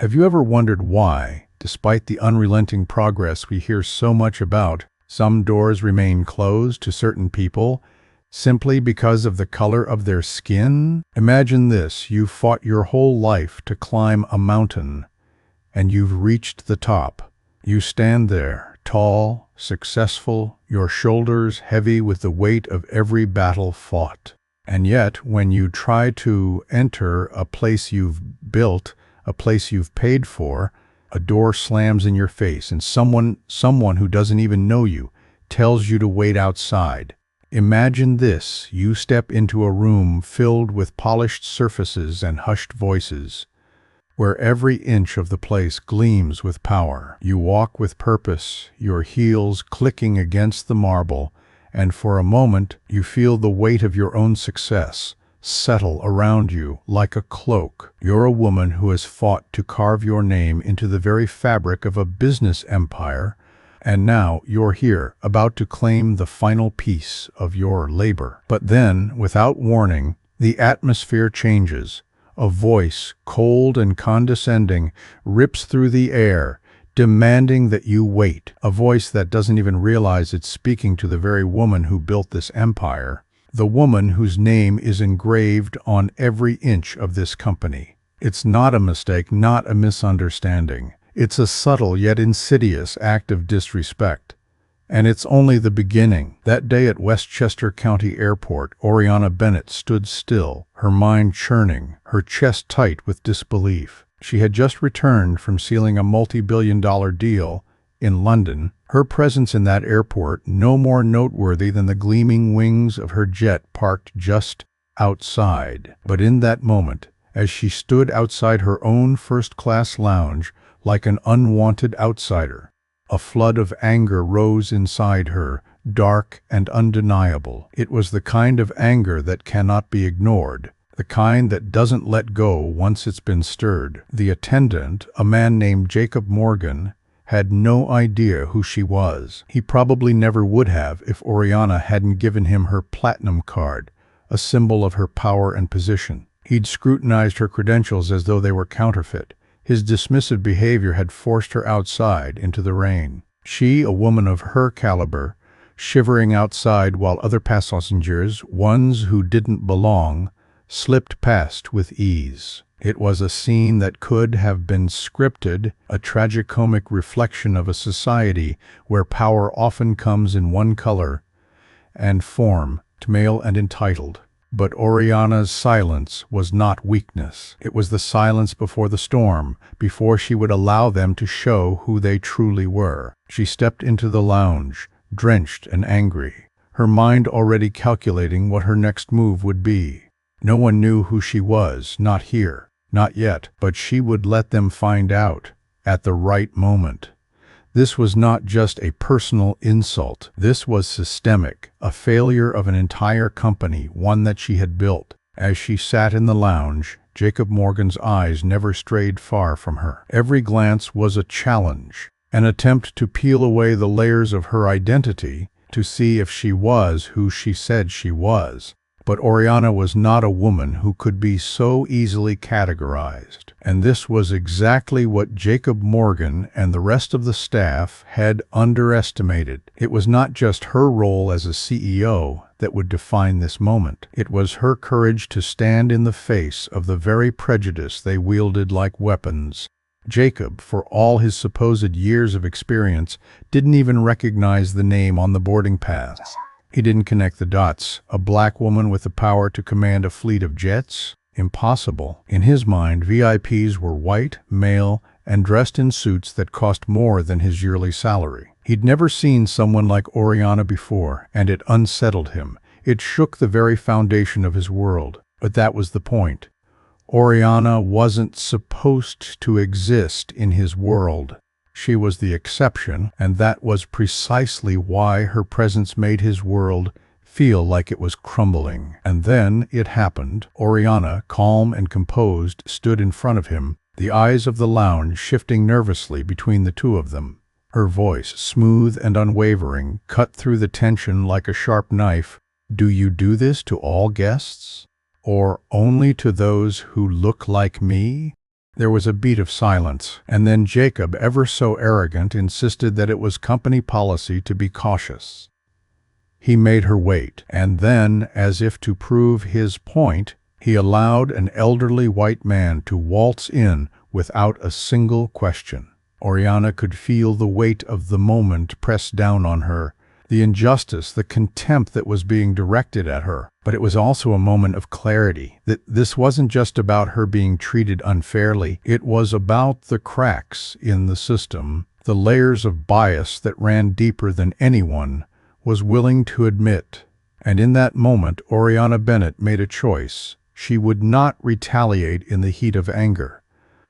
Have you ever wondered why, despite the unrelenting progress we hear so much about, some doors remain closed to certain people simply because of the color of their skin? Imagine this: you've fought your whole life to climb a mountain, and you've reached the top. You stand there, tall, successful, your shoulders heavy with the weight of every battle fought. And yet, when you try to enter a place you've built, a place you've paid for, a door slams in your face, and someone who doesn't even know you tells you to wait outside. Imagine this: you step into a room filled with polished surfaces and hushed voices, where every inch of the place gleams with power. You walk with purpose, your heels clicking against the marble, and for a moment you feel the weight of your own success settle around you like a cloak. You're a woman who has fought to carve your name into the very fabric of a business empire, and now you're here, about to claim the final piece of your labor. But then, without warning, the atmosphere changes. A voice, cold and condescending, rips through the air, demanding that you wait. A voice that doesn't even realize it's speaking to the very woman who built this empire, the woman whose name is engraved on every inch of this company. It's not a mistake, not a misunderstanding. It's a subtle yet insidious act of disrespect. And it's only the beginning. That day at Westchester County Airport, Oriana Bennett stood still, her mind churning, her chest tight with disbelief. She had just returned from sealing a multi-billion-dollar deal in London, her presence in that airport no more noteworthy than the gleaming wings of her jet parked just outside. But in that moment, as she stood outside her own first-class lounge, like an unwanted outsider, a flood of anger rose inside her, dark and undeniable. It was the kind of anger that cannot be ignored, the kind that doesn't let go once it's been stirred. The attendant, a man named Jacob Morgan, had no idea who she was. He probably never would have if Oriana hadn't given him her platinum card, a symbol of her power and position. He'd scrutinized her credentials as though they were counterfeit. His dismissive behavior had forced her outside into the rain. She, a woman of her caliber, shivering outside while other passengers, ones who didn't belong, slipped past with ease. It was a scene that could have been scripted, a tragicomic reflection of a society where power often comes in one color and form, male and entitled. But Oriana's silence was not weakness. It was the silence before the storm, before she would allow them to show who they truly were. She stepped into the lounge, drenched and angry, her mind already calculating what her next move would be. No one knew who she was, not here, not yet, but she would let them find out, at the right moment. This was not just a personal insult. This was systemic, a failure of an entire company, one that she had built. As she sat in the lounge, Jacob Morgan's eyes never strayed far from her. Every glance was a challenge, an attempt to peel away the layers of her identity, to see if she was who she said she was. But Oriana was not a woman who could be so easily categorized. And this was exactly what Jacob Morgan and the rest of the staff had underestimated. It was not just her role as a CEO that would define this moment. It was her courage to stand in the face of the very prejudice they wielded like weapons. Jacob, for all his supposed years of experience, didn't even recognize the name on the boarding pass. He didn't connect the dots. A black woman with the power to command a fleet of jets? Impossible. In his mind, VIPs were white, male, and dressed in suits that cost more than his yearly salary. He'd never seen someone like Oriana before, and it unsettled him. It shook the very foundation of his world. But that was the point. Oriana wasn't supposed to exist in his world. She was the exception, and that was precisely why her presence made his world feel like it was crumbling. And then it happened. Oriana, calm and composed, stood in front of him, the eyes of the lounge shifting nervously between the two of them. Her voice, smooth and unwavering, cut through the tension like a sharp knife. "Do you do this to all guests? Or only to those who look like me?" There was a beat of silence, and then Jacob, ever so arrogant, insisted that it was company policy to be cautious. He made her wait, and then, as if to prove his point, he allowed an elderly white man to waltz in without a single question. Oriana could feel the weight of the moment press down on her, the injustice, the contempt that was being directed at her. But it was also a moment of clarity, that this wasn't just about her being treated unfairly, it was about the cracks in the system, the layers of bias that ran deeper than anyone was willing to admit. And in that moment, Oriana Bennett made a choice. She would not retaliate in the heat of anger.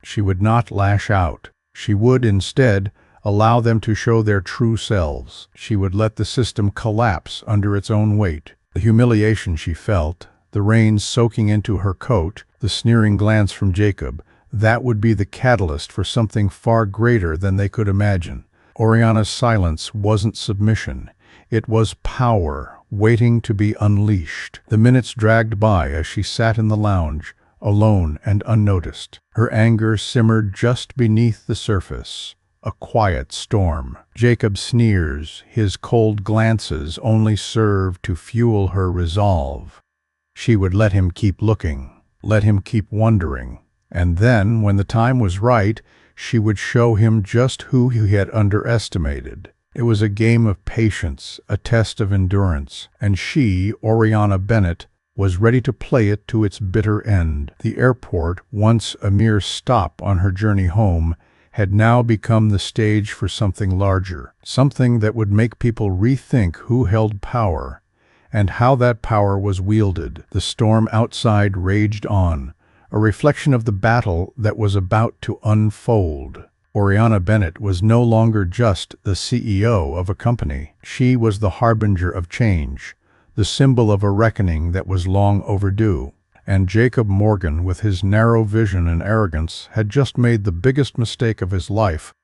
She would not lash out. She would instead allow them to show their true selves. She would let the system collapse under its own weight. The humiliation she felt, the rain soaking into her coat, the sneering glance from Jacob, that would be the catalyst for something far greater than they could imagine. Oriana's silence wasn't submission. It was power, waiting to be unleashed. The minutes dragged by as she sat in the lounge, alone and unnoticed. Her anger simmered just beneath the surface, a quiet storm. Jacob's sneers, his cold glances, only served to fuel her resolve. She would let him keep looking, let him keep wondering, and then, when the time was right, she would show him just who he had underestimated. It was a game of patience, a test of endurance, and she, Oriana Bennett, was ready to play it to its bitter end. The airport, once a mere stop on her journey home, had now become the stage for something larger, something that would make people rethink who held power and how that power was wielded. The storm outside raged on, a reflection of the battle that was about to unfold. Oriana Bennett was no longer just the CEO of a company. She was the harbinger of change, the symbol of a reckoning that was long overdue. And Jacob Morgan, with his narrow vision and arrogance, had just made the biggest mistake of his life.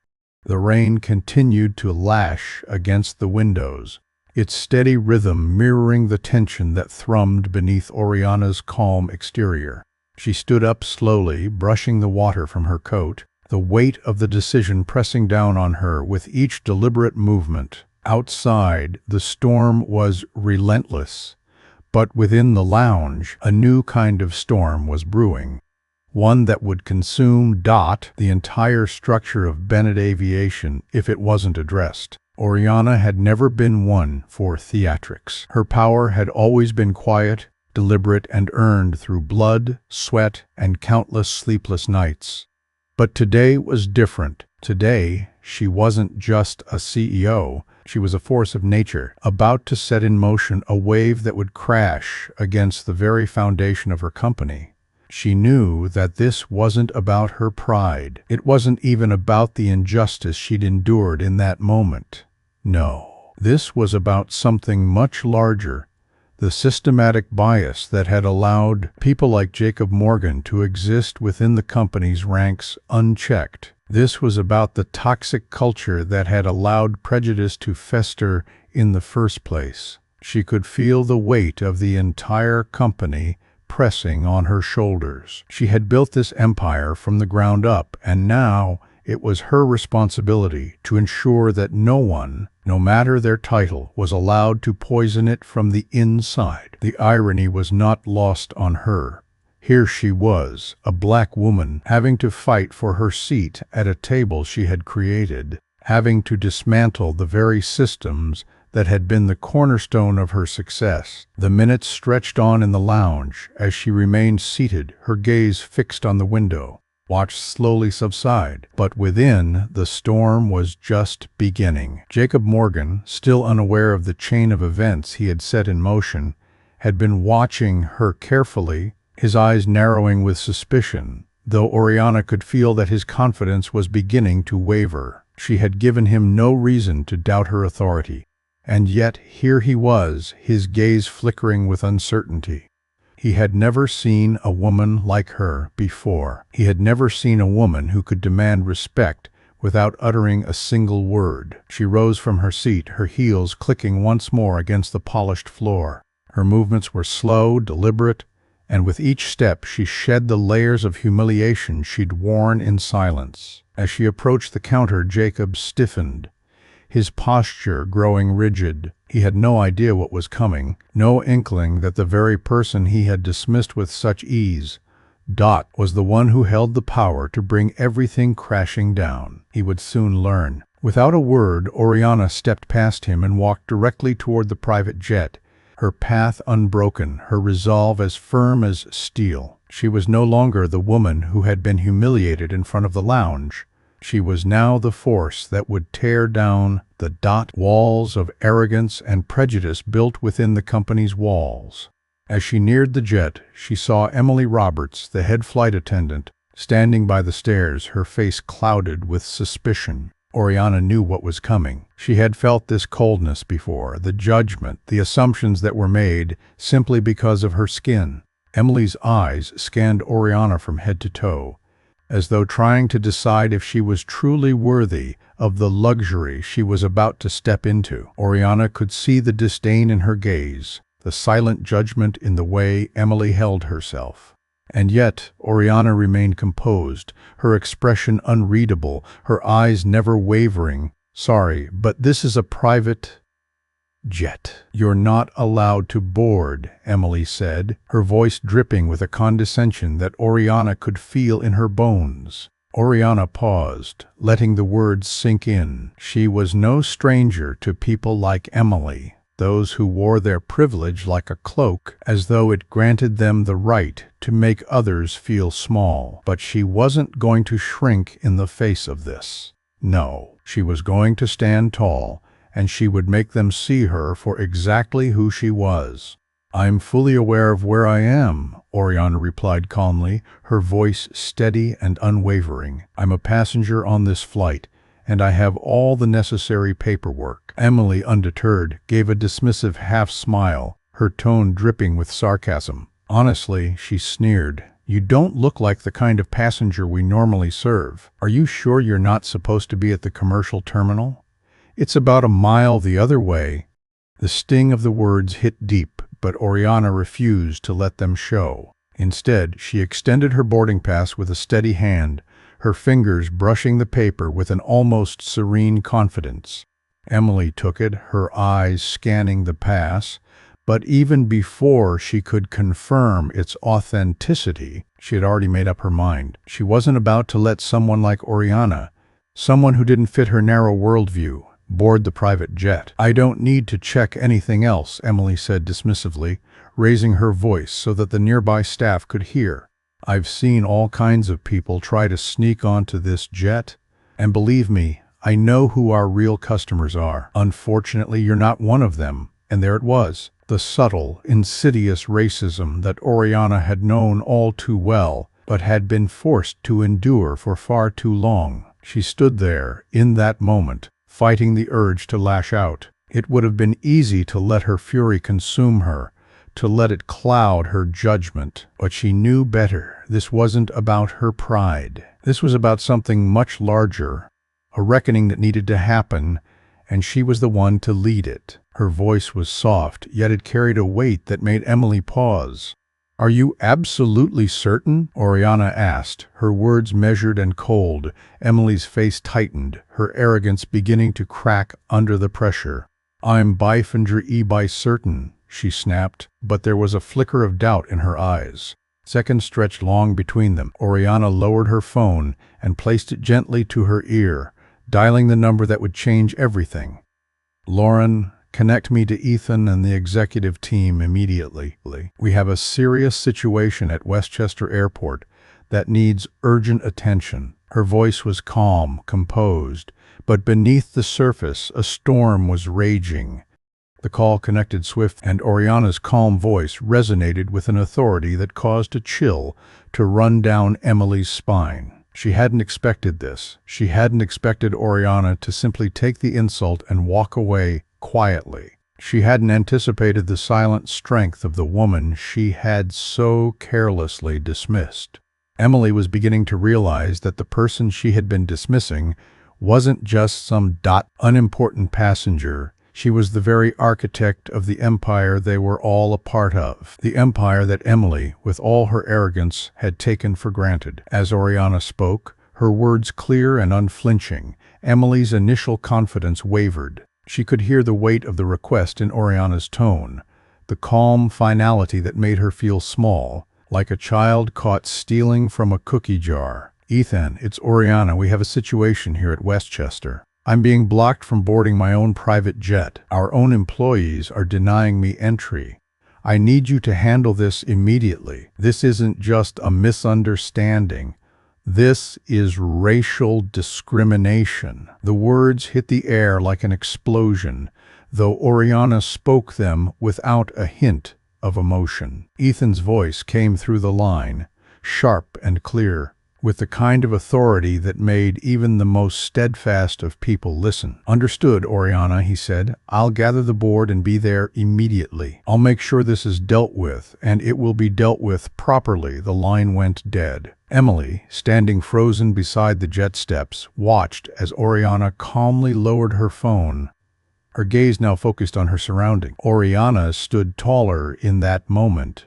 The rain continued to lash against the windows, its steady rhythm mirroring the tension that thrummed beneath Oriana's calm exterior. She stood up slowly, brushing the water from her coat, the weight of the decision pressing down on her with each deliberate movement. Outside, the storm was relentless, but within the lounge, a new kind of storm was brewing, one that would consume the entire structure of Bennett Aviation if it wasn't addressed. Oriana had never been one for theatrics. Her power had always been quiet, deliberate, and earned through blood, sweat, and countless sleepless nights. But today was different. Today, she wasn't just a CEO. She was a force of nature, about to set in motion a wave that would crash against the very foundation of her company. She knew that this wasn't about her pride. It wasn't even about the injustice she'd endured in that moment. No, this was about something much larger. The systematic bias that had allowed people like Jacob Morgan to exist within the company's ranks unchecked. This was about the toxic culture that had allowed prejudice to fester in the first place. She could feel the weight of the entire company pressing on her shoulders. She had built this empire from the ground up, and now it was her responsibility to ensure that no one, no matter their title, was allowed to poison it from the inside. The irony was not lost on her. Here she was, a black woman, having to fight for her seat at a table she had created, having to dismantle the very systems that had been the cornerstone of her success. The minutes stretched on in the lounge as she remained seated, her gaze fixed on the window, watched slowly subside. But within, the storm was just beginning. Jacob Morgan, still unaware of the chain of events he had set in motion, had been watching her carefully, his eyes narrowing with suspicion, though Oriana could feel that his confidence was beginning to waver. She had given him no reason to doubt her authority, and yet here he was, his gaze flickering with uncertainty. He had never seen a woman like her before. He had never seen a woman who could demand respect without uttering a single word. She rose from her seat, her heels clicking once more against the polished floor. Her movements were slow, deliberate, and with each step she shed the layers of humiliation she'd worn in silence. As she approached the counter, Jacob stiffened, his posture growing rigid. He had no idea what was coming, no inkling that the very person he had dismissed with such ease, Dot, was the one who held the power to bring everything crashing down. He would soon learn. Without a word, Oriana stepped past him and walked directly toward the private jet, her path unbroken, her resolve as firm as steel. She was no longer the woman who had been humiliated in front of the lounge. She was now the force that would tear down the walls of arrogance and prejudice built within the company's walls. As she neared the jet, she saw Emily Roberts, the head flight attendant, standing by the stairs, her face clouded with suspicion. Oriana knew what was coming. She had felt this coldness before, the judgment, the assumptions that were made simply because of her skin. Emily's eyes scanned Oriana from head to toe, as though trying to decide if she was truly worthy of the luxury she was about to step into. Oriana could see the disdain in her gaze, the silent judgment in the way Emily held herself. And yet, Oriana remained composed, her expression unreadable, her eyes never wavering. "Sorry, but this is a private jet. You're not allowed to board," Emily said, her voice dripping with a condescension that Oriana could feel in her bones. Oriana paused, letting the words sink in. She was no stranger to people like Emily, those who wore their privilege like a cloak, as though it granted them the right to make others feel small. But she wasn't going to shrink in the face of this. No, she was going to stand tall, and she would make them see her for exactly who she was. "I'm fully aware of where I am," Oriana replied calmly, her voice steady and unwavering. "I'm a passenger on this flight, and I have all the necessary paperwork." Emily, undeterred, gave a dismissive half-smile, her tone dripping with sarcasm. "Honestly," she sneered, "you don't look like the kind of passenger we normally serve. Are you sure you're not supposed to be at the commercial terminal? It's about a mile the other way." The sting of the words hit deep, but Oriana refused to let them show. Instead, she extended her boarding pass with a steady hand, her fingers brushing the paper with an almost serene confidence. Emily took it, her eyes scanning the pass, but even before she could confirm its authenticity, she had already made up her mind. She wasn't about to let someone like Oriana, someone who didn't fit her narrow worldview, board the private jet. "I don't need to check anything else," Emily said dismissively, raising her voice so that the nearby staff could hear. "I've seen all kinds of people try to sneak onto this jet, and believe me, I know who our real customers are. Unfortunately, you're not one of them." And there it was, the subtle, insidious racism that Oriana had known all too well, but had been forced to endure for far too long. She stood there, in that moment, fighting the urge to lash out. It would have been easy to let her fury consume her, to let it cloud her judgment. But she knew better. This wasn't about her pride. This was about something much larger, a reckoning that needed to happen, and she was the one to lead it. Her voice was soft, yet it carried a weight that made Emily pause. "Are you absolutely certain?" Oriana asked, her words measured and cold. Emily's face tightened, her arrogance beginning to crack under the pressure. "I'm by certain," she snapped, but there was a flicker of doubt in her eyes. Seconds stretched long between them. Oriana lowered her phone and placed it gently to her ear, dialing the number that would change everything. "Lauren, connect me to Ethan and the executive team immediately. We have a serious situation at Westchester Airport that needs urgent attention." Her voice was calm, composed, but beneath the surface a storm was raging. The call connected swiftly, and Oriana's calm voice resonated with an authority that caused a chill to run down Emily's spine. She hadn't expected this. She hadn't expected Oriana to simply take the insult and walk away quietly. She hadn't anticipated the silent strength of the woman she had so carelessly dismissed. Emily was beginning to realize that the person she had been dismissing wasn't just some unimportant passenger. She was the very architect of the empire they were all a part of, the empire that Emily, with all her arrogance, had taken for granted. As Oriana spoke, her words clear and unflinching, Emily's initial confidence wavered. She could hear the weight of the request in Oriana's tone, the calm finality that made her feel small, like a child caught stealing from a cookie jar. "Ethan, it's Oriana. We have a situation here at Westchester. I'm being blocked from boarding my own private jet. Our own employees are denying me entry. I need you to handle this immediately. This isn't just a misunderstanding. This is racial discrimination." The words hit the air like an explosion, though Oriana spoke them without a hint of emotion. Ethan's voice came through the line, sharp and clear, with the kind of authority that made even the most steadfast of people listen. "Understood, Oriana," he said. "I'll gather the board and be there immediately. I'll make sure this is dealt with, and it will be dealt with properly." The line went dead. Emily, standing frozen beside the jet steps, watched as Oriana calmly lowered her phone, her gaze now focused on her surroundings. Oriana stood taller in that moment,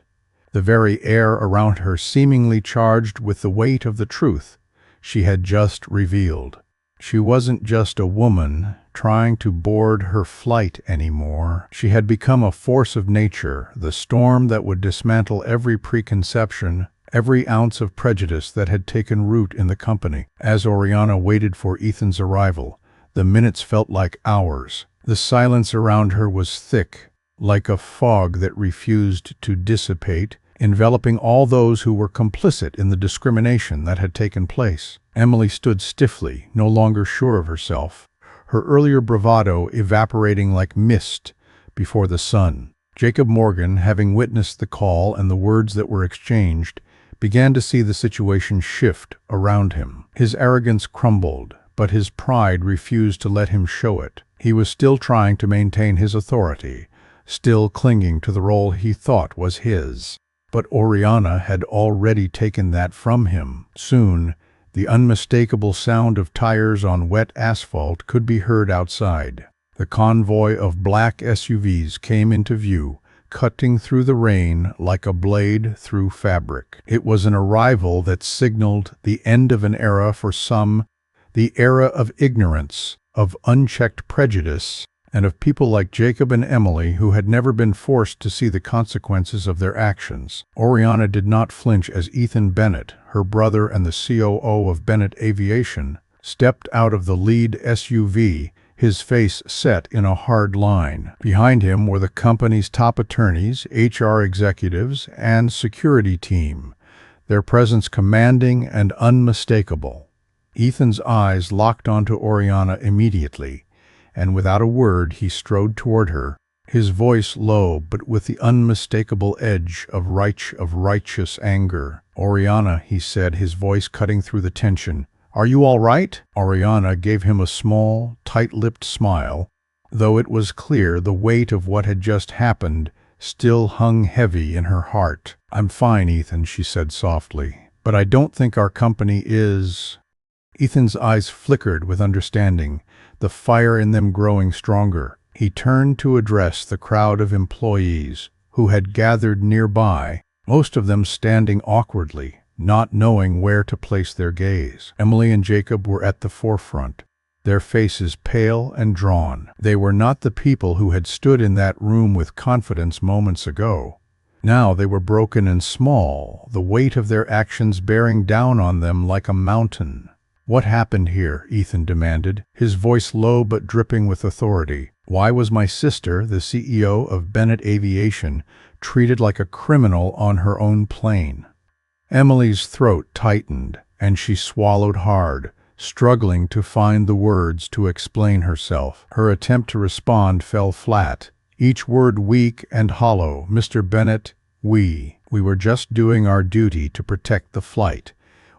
the very air around her seemingly charged with the weight of the truth she had just revealed. She wasn't just a woman trying to board her flight anymore. She had become a force of nature, the storm that would dismantle every preconception, every ounce of prejudice that had taken root in the company. As Oriana waited for Ethan's arrival, the minutes felt like hours. The silence around her was thick, like a fog that refused to dissipate, enveloping all those who were complicit in the discrimination that had taken place. Emily stood stiffly, no longer sure of herself, her earlier bravado evaporating like mist before the sun. Jacob Morgan, having witnessed the call and the words that were exchanged, began to see the situation shift around him. His arrogance crumbled, but his pride refused to let him show it. He was still trying to maintain his authority, still clinging to the role he thought was his. But Oriana had already taken that from him. Soon, the unmistakable sound of tires on wet asphalt could be heard outside. The convoy of black SUVs came into view, cutting through the rain like a blade through fabric. It was an arrival that signaled the end of an era for some, the era of ignorance, of unchecked prejudice, and of people like Jacob and Emily who had never been forced to see the consequences of their actions. Oriana did not flinch as Ethan Bennett, her brother and the COO of Bennett Aviation, stepped out of the lead SUV, his face set in a hard line. Behind him were the company's top attorneys, HR executives, and security team, their presence commanding and unmistakable. Ethan's eyes locked onto Oriana immediately, and without a word he strode toward her, his voice low but with the unmistakable edge of righteous anger. "Oriana," he said, his voice cutting through the tension, "are you all right?" Oriana gave him a small, tight-lipped smile, though it was clear the weight of what had just happened still hung heavy in her heart. "I'm fine, Ethan," she said softly, "but I don't think our company is—" Ethan's eyes flickered with understanding, the fire in them growing stronger. He turned to address the crowd of employees who had gathered nearby, most of them standing awkwardly, not knowing where to place their gaze. Emily and Jacob were at the forefront, their faces pale and drawn. They were not the people who had stood in that room with confidence moments ago. Now they were broken and small, the weight of their actions bearing down on them like a mountain. "What happened here?" Ethan demanded, his voice low but dripping with authority. "Why was my sister, the CEO of Bennett Aviation, treated like a criminal on her own plane?" Emily's throat tightened, and she swallowed hard, struggling to find the words to explain herself. Her attempt to respond fell flat, each word weak and hollow. "Mr. Bennett, we were just doing our duty to protect the flight.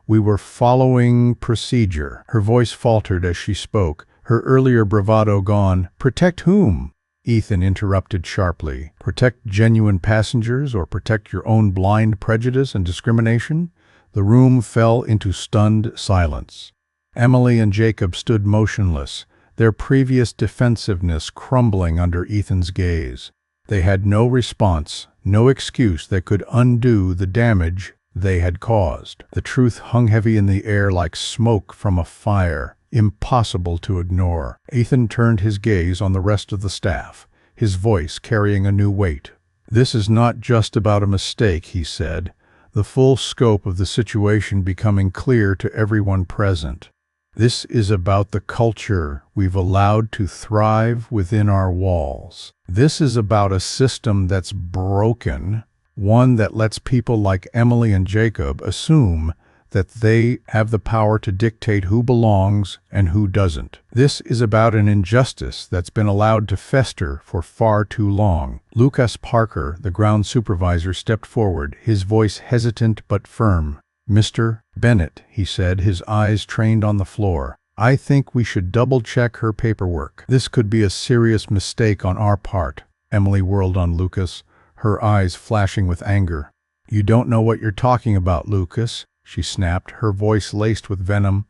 We were following procedure." Her voice faltered as she spoke, her earlier bravado gone. "Protect whom?" Ethan interrupted sharply. "Protect genuine passengers or protect your own blind prejudice and discrimination?" The room fell into stunned silence. Emily and Jacob stood motionless, their previous defensiveness crumbling under Ethan's gaze. They had no response, no excuse that could undo the damage they had caused. The truth hung heavy in the air like smoke from a fire, impossible to ignore. Ethan turned his gaze on the rest of the staff, his voice carrying a new weight. "This is not just about a mistake," he said, the full scope of the situation becoming clear to everyone present. "This is about the culture we've allowed to thrive within our walls. This is about a system that's broken, one that lets people like Emily and Jacob assume that they have the power to dictate who belongs and who doesn't. This is about an injustice that's been allowed to fester for far too long." Lucas Parker, the ground supervisor, stepped forward, his voice hesitant but firm. "Mr. Bennett," he said, his eyes trained on the floor, "I think we should double-check her paperwork. This could be a serious mistake on our part." Emily whirled on Lucas, her eyes flashing with anger. "You don't know what you're talking about, Lucas," she snapped, her voice laced with venom.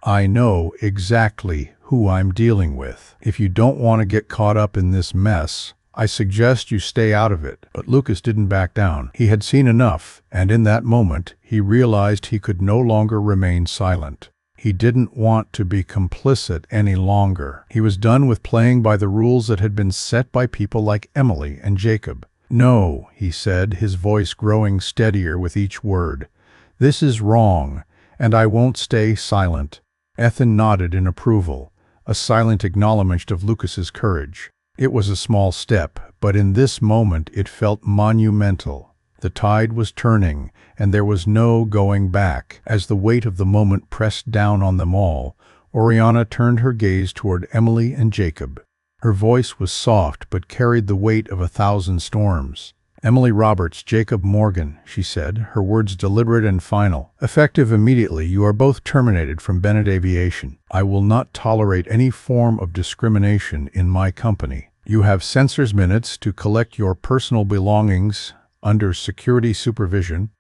"I know exactly who I'm dealing with. If you don't want to get caught up in this mess, I suggest you stay out of it." But Lucas didn't back down. He had seen enough, and in that moment, he realized he could no longer remain silent. He didn't want to be complicit any longer. He was done with playing by the rules that had been set by people like Emily and Jacob. "No," he said, his voice growing steadier with each word. "This is wrong, and I won't stay silent." Ethan nodded in approval, a silent acknowledgement of Lucas's courage. It was a small step, but in this moment it felt monumental. The tide was turning, and there was no going back. As the weight of the moment pressed down on them all, Oriana turned her gaze toward Emily and Jacob. Her voice was soft but carried the weight of 1,000 storms. "Emily Roberts, Jacob Morgan," she said, her words deliberate and final. "Effective immediately, you are both terminated from Bennett Aviation. I will not tolerate any form of discrimination in my company. You have censor's minutes to collect your personal belongings under security supervision."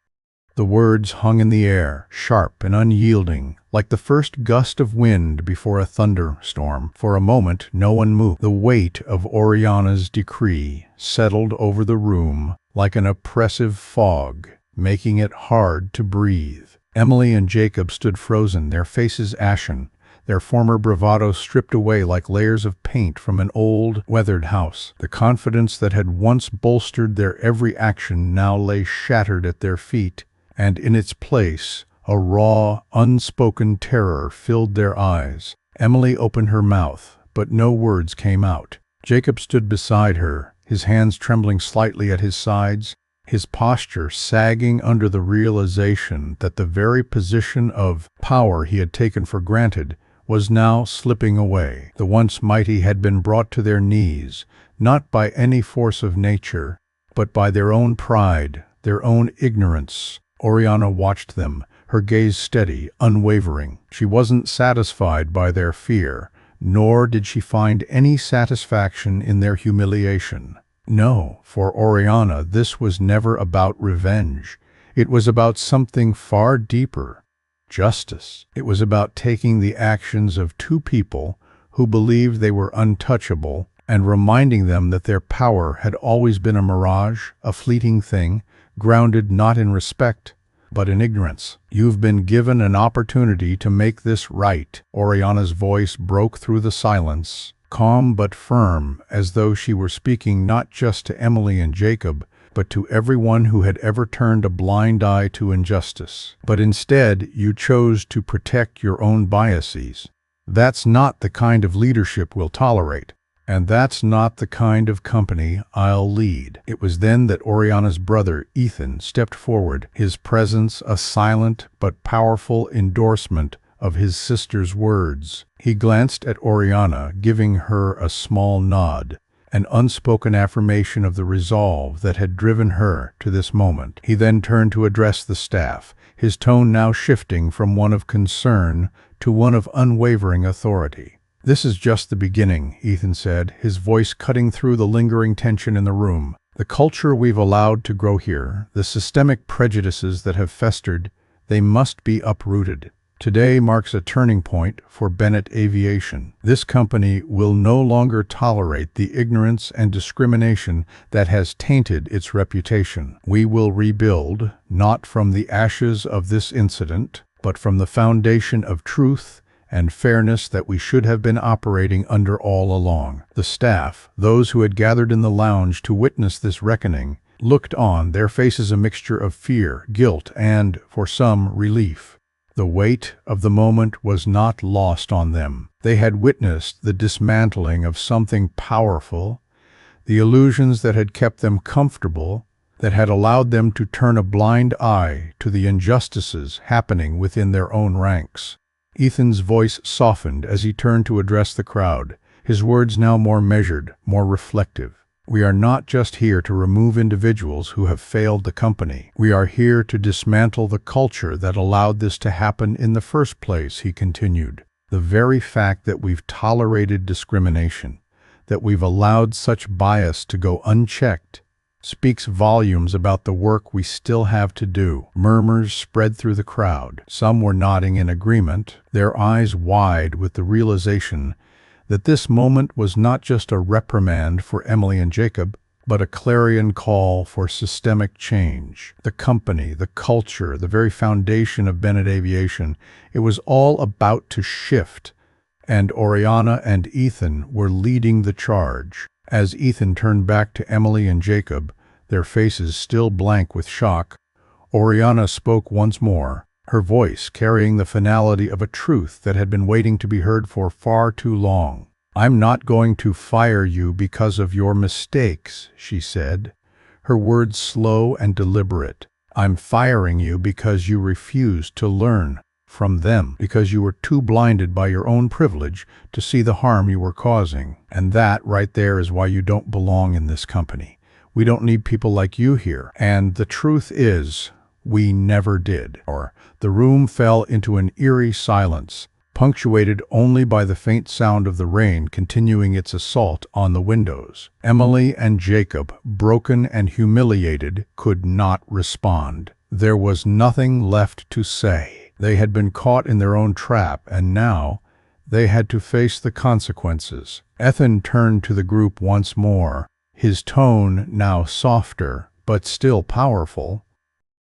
The words hung in the air, sharp and unyielding, like the first gust of wind before a thunderstorm. For a moment, no one moved. The weight of Oriana's decree settled over the room like an oppressive fog, making it hard to breathe. Emily and Jacob stood frozen, their faces ashen, their former bravado stripped away like layers of paint from an old, weathered house. The confidence that had once bolstered their every action now lay shattered at their feet, and in its place, a raw, unspoken terror filled their eyes. Emily opened her mouth, but no words came out. Jacob stood beside her, his hands trembling slightly at his sides, his posture sagging under the realization that the very position of power he had taken for granted was now slipping away. The once mighty had been brought to their knees, not by any force of nature, but by their own pride, their own ignorance. Oriana watched them, her gaze steady, unwavering. She wasn't satisfied by their fear, nor did she find any satisfaction in their humiliation. No, for Oriana, this was never about revenge. It was about something far deeper. Justice. It was about taking the actions of two people who believed they were untouchable and reminding them that their power had always been a mirage, a fleeting thing, grounded not in respect, but in ignorance. "You've been given an opportunity to make this right." Oriana's voice broke through the silence, calm but firm, as though she were speaking not just to Emily and Jacob, but to everyone who had ever turned a blind eye to injustice. "But instead, you chose to protect your own biases. That's not the kind of leadership we'll tolerate. And that's not the kind of company I'll lead." It was then that Oriana's brother, Ethan, stepped forward, his presence a silent but powerful endorsement of his sister's words. He glanced at Oriana, giving her a small nod, an unspoken affirmation of the resolve that had driven her to this moment. He then turned to address the staff, his tone now shifting from one of concern to one of unwavering authority. "This is just the beginning," Ethan said, his voice cutting through the lingering tension in the room. "The culture we've allowed to grow here, the systemic prejudices that have festered, they must be uprooted. Today marks a turning point for Bennett Aviation. This company will no longer tolerate the ignorance and discrimination that has tainted its reputation. We will rebuild, not from the ashes of this incident, but from the foundation of truth and fairness that we should have been operating under all along. The staff, those who had gathered in the lounge to witness this reckoning, looked on, their faces a mixture of fear, guilt, and, for some, relief. The weight of the moment was not lost on them. They had witnessed the dismantling of something powerful, the illusions that had kept them comfortable, that had allowed them to turn a blind eye to the injustices happening within their own ranks. Ethan's voice softened as he turned to address the crowd, his words now more measured, more reflective. We are not just here to remove individuals who have failed the company. We are here to dismantle the culture that allowed this to happen in the first place, he continued. The very fact that we've tolerated discrimination, that we've allowed such bias to go unchecked, speaks volumes about the work we still have to do. Murmurs spread through the crowd. Some were nodding in agreement, their eyes wide with the realization that this moment was not just a reprimand for Emily and Jacob, but a clarion call for systemic change. The company, the culture, the very foundation of Bennett Aviation, it was all about to shift, and Oriana and Ethan were leading the charge. As Ethan turned back to Emily and Jacob, their faces still blank with shock, Oriana spoke once more, her voice carrying the finality of a truth that had been waiting to be heard for far too long. "I'm not going to fire you because of your mistakes," she said, her words slow and deliberate. "I'm firing you because you refused to learn from them, because you were too blinded by your own privilege to see the harm you were causing. And that right there is why you don't belong in this company. We don't need people like you here. And the truth is, we never did." The room fell into an eerie silence, punctuated only by the faint sound of the rain continuing its assault on the windows. Emily and Jacob, broken and humiliated, could not respond. There was nothing left to say. They had been caught in their own trap, and now they had to face the consequences. Ethan turned to the group once more, his tone now softer, but still powerful.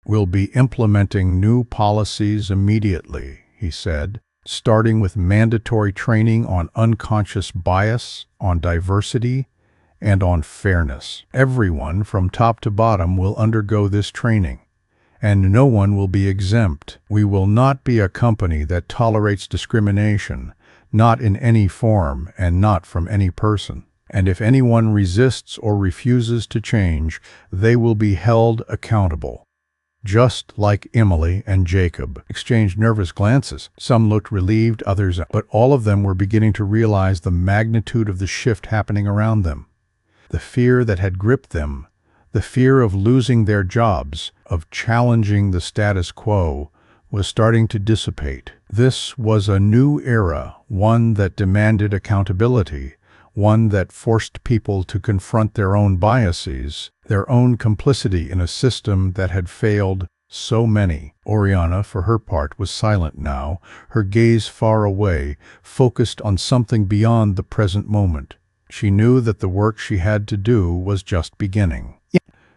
"We'll be implementing new policies immediately," he said, "starting with mandatory training on unconscious bias, on diversity, and on fairness. Everyone from top to bottom will undergo this training, and no one will be exempt. We will not be a company that tolerates discrimination, not in any form and not from any person. And if anyone resists or refuses to change, they will be held accountable." Just like Emily and Jacob exchanged nervous glances. Some looked relieved, others, but all of them were beginning to realize the magnitude of the shift happening around them. The fear that had gripped them, the fear of losing their jobs, of challenging the status quo, was starting to dissipate. This was a new era, one that demanded accountability, one that forced people to confront their own biases, their own complicity in a system that had failed so many. Oriana, for her part, was silent now, her gaze far away, focused on something beyond the present moment. She knew that the work she had to do was just beginning.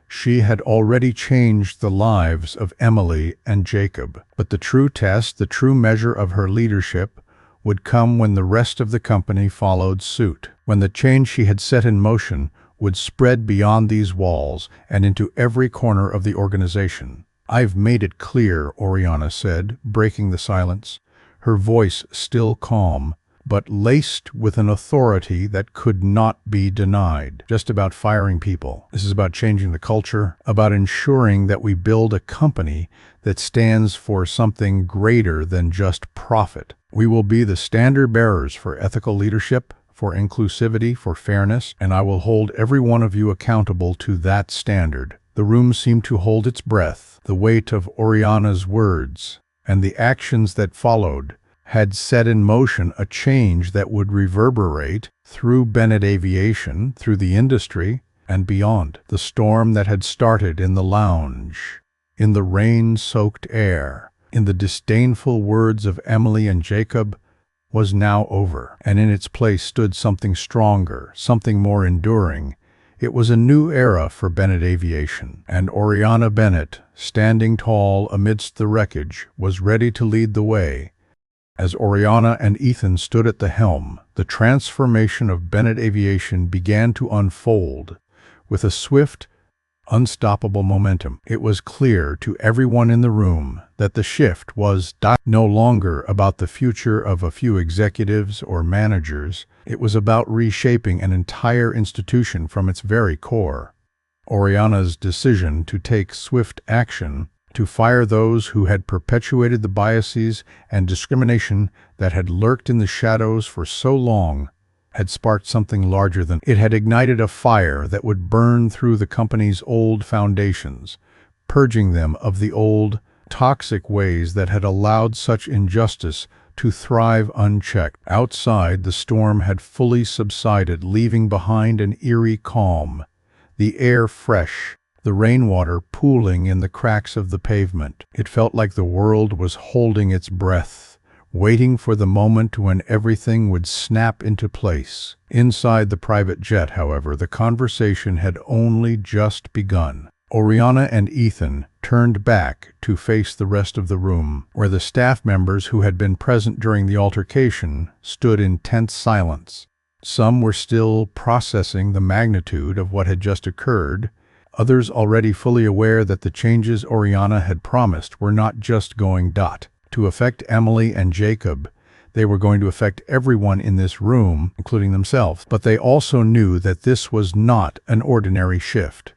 She had already changed the lives of Emily and Jacob, but the true test, the true measure of her leadership, would come when the rest of the company followed suit, when the change she had set in motion would spread beyond these walls and into every corner of the organization. "I've made it clear," Oriana said, breaking the silence, her voice still calm, but laced with an authority that could not be denied. "Just about firing people. This is about changing the culture, about ensuring that we build a company that stands for something greater than just profit. We will be the standard bearers for ethical leadership, for inclusivity, for fairness, and I will hold every one of you accountable to that standard." The room seemed to hold its breath. The weight of Oriana's words and the actions that followed had set in motion a change that would reverberate through Bennett Aviation, through the industry, and beyond. The storm that had started in the lounge, in the rain-soaked air, in the disdainful words of Emily and Jacob, was now over, and in its place stood something stronger, something more enduring. It was a new era for Bennett Aviation, and Oriana Bennett, standing tall amidst the wreckage, was ready to lead the way. As Oriana and Ethan stood at the helm, the transformation of Bennett Aviation began to unfold with a swift, unstoppable momentum. It was clear to everyone in the room that the shift was no longer about the future of a few executives or managers. It was about reshaping an entire institution from its very core. Oriana's decision to take swift action, to fire those who had perpetuated the biases and discrimination that had lurked in the shadows for so long, had sparked something larger than it. Had ignited a fire that would burn through the company's old foundations, purging them of the old, toxic ways that had allowed such injustice to thrive unchecked. Outside, the storm had fully subsided, leaving behind an eerie calm, the air fresh, the rainwater pooling in the cracks of the pavement. It felt like the world was holding its breath, waiting for the moment when everything would snap into place. Inside the private jet, however, the conversation had only just begun. Oriana and Ethan turned back to face the rest of the room, where the staff members who had been present during the altercation stood in tense silence. Some were still processing the magnitude of what had just occurred, others already fully aware that the changes Oriana had promised were not just going to affect Emily and Jacob. They were going to affect everyone in this room, including themselves. But they also knew that this was not an ordinary shift.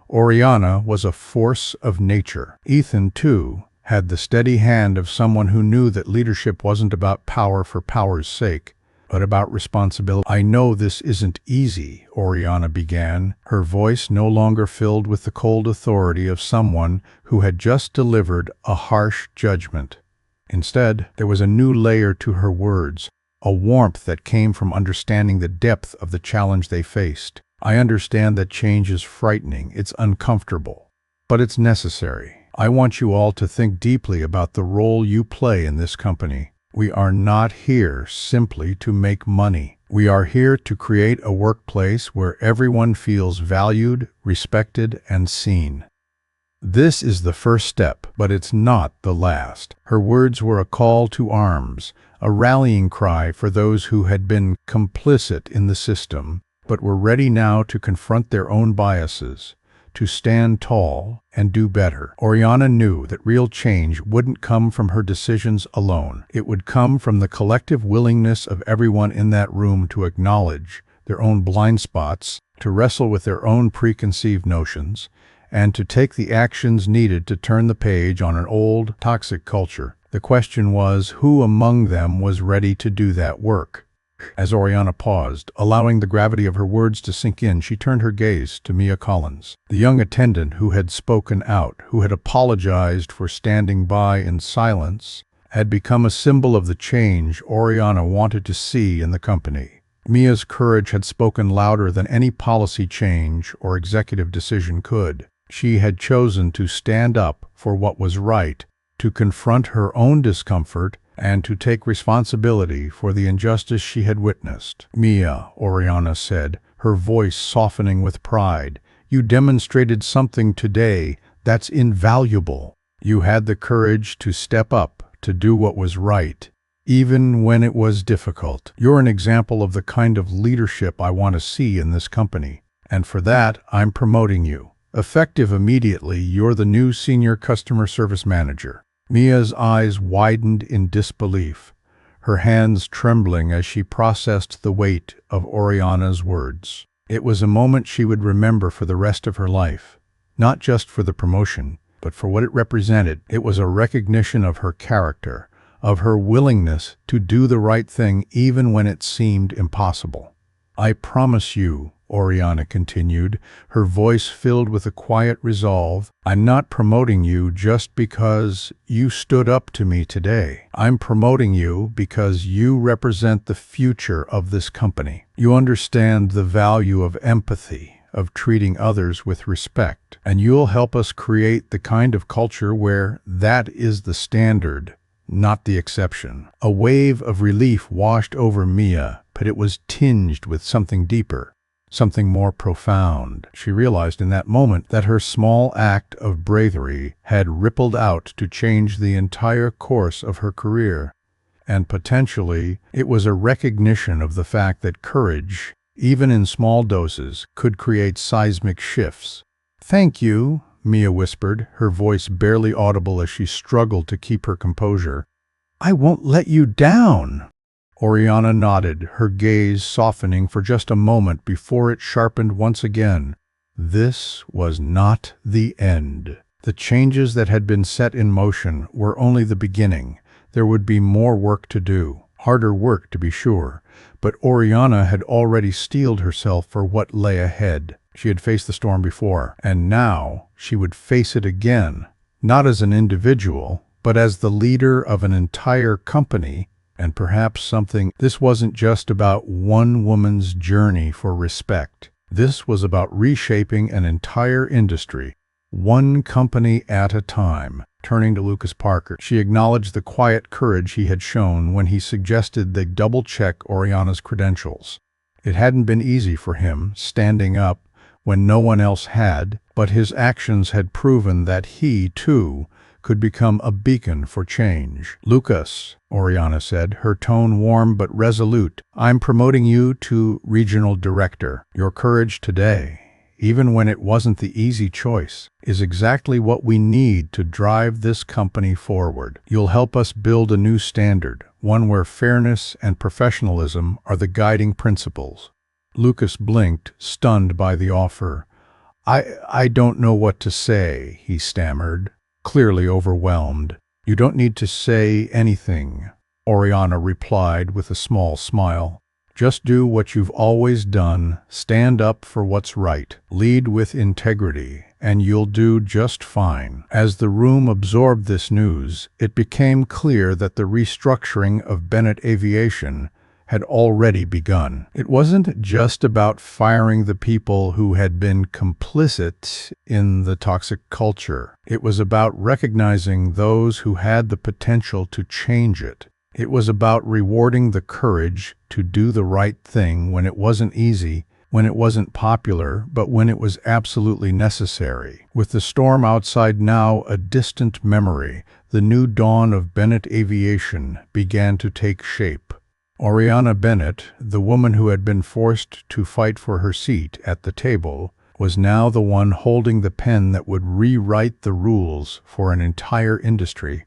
Oriana was a force of nature. Ethan, too, had the steady hand of someone who knew that leadership wasn't about power for power's sake, but about responsibility. "I know this isn't easy," Oriana began, her voice no longer filled with the cold authority of someone who had just delivered a harsh judgment. Instead, there was a new layer to her words, a warmth that came from understanding the depth of the challenge they faced. "I understand that change is frightening, it's uncomfortable, but it's necessary. I want you all to think deeply about the role you play in this company. We are not here simply to make money. We are here to create a workplace where everyone feels valued, respected, and seen. This is the first step, but it's not the last." Her words were a call to arms, a rallying cry for those who had been complicit in the system, but were ready now to confront their own biases, to stand tall and do better. Oriana knew that real change wouldn't come from her decisions alone. It would come from the collective willingness of everyone in that room to acknowledge their own blind spots, to wrestle with their own preconceived notions, and to take the actions needed to turn the page on an old, toxic culture. The question was, who among them was ready to do that work? As Oriana paused, allowing the gravity of her words to sink in, she turned her gaze to Mia Collins, the young attendant who had spoken out, who had apologized for standing by in silence, had become a symbol of the change Oriana wanted to see in the company. Mia's courage had spoken louder than any policy change or executive decision could. She had chosen to stand up for what was right, to confront her own discomfort, and to take responsibility for the injustice she had witnessed. "Mia," Oriana said, her voice softening with pride, "you demonstrated something today that's invaluable. You had the courage to step up, to do what was right, even when it was difficult. You're an example of the kind of leadership I want to see in this company, and for that, I'm promoting you. Effective immediately, you're the new Senior Customer Service Manager." Mia's eyes widened in disbelief, her hands trembling as she processed the weight of Oriana's words. It was a moment she would remember for the rest of her life, not just for the promotion, but for what it represented. It was a recognition of her character, of her willingness to do the right thing even when it seemed impossible. "I promise you," Oriana continued, her voice filled with a quiet resolve, "I'm not promoting you just because you stood up to me today. I'm promoting you because you represent the future of this company. You understand the value of empathy, of treating others with respect. And you'll help us create the kind of culture where that is the standard, not the exception. A wave of relief washed over Mia, but it was tinged with something deeper, something more profound. She realized in that moment that her small act of bravery had rippled out to change the entire course of her career. And potentially, it was a recognition of the fact that courage, even in small doses, could create seismic shifts. "Thank you," Mia whispered, her voice barely audible as she struggled to keep her composure. "I won't let you down." Oriana nodded, her gaze softening for just a moment before it sharpened once again. This was not the end. The changes that had been set in motion were only the beginning. There would be more work to do, harder work to be sure, but Oriana had already steeled herself for what lay ahead. She had faced the storm before, and now she would face it again, not as an individual, but as the leader of an entire company. And perhaps something, this wasn't just about one woman's journey for respect. This was about reshaping an entire industry, one company at a time. Turning to Lucas Parker, she acknowledged the quiet courage he had shown when he suggested they double-check Oriana's credentials. It hadn't been easy for him, standing up when no one else had, but his actions had proven that he, too, could become a beacon for change. "Lucas," Oriana said, her tone warm but resolute, "I'm promoting you to regional director. Your courage today, even when it wasn't the easy choice, is exactly what we need to drive this company forward. You'll help us build a new standard, one where fairness and professionalism are the guiding principles." Lucas blinked, stunned by the offer. I don't know what to say," he stammered, clearly overwhelmed. "You don't need to say anything," Oriana replied with a small smile. "Just do what you've always done, stand up for what's right, lead with integrity, and you'll do just fine." As the room absorbed this news, it became clear that the restructuring of Bennett Aviation had already begun. It wasn't just about firing the people who had been complicit in the toxic culture. It was about recognizing those who had the potential to change it. It was about rewarding the courage to do the right thing when it wasn't easy, when it wasn't popular, but when it was absolutely necessary. With the storm outside now a distant memory, the new dawn of Bennett Aviation began to take shape. Oriana Bennett, the woman who had been forced to fight for her seat at the table, was now the one holding the pen that would rewrite the rules for an entire industry.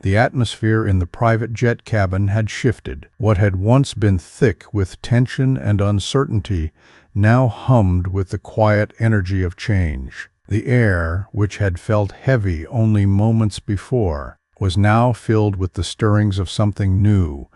The atmosphere in the private jet cabin had shifted. What had once been thick with tension and uncertainty now hummed with the quiet energy of change. The air, which had felt heavy only moments before, was now filled with the stirrings of something new,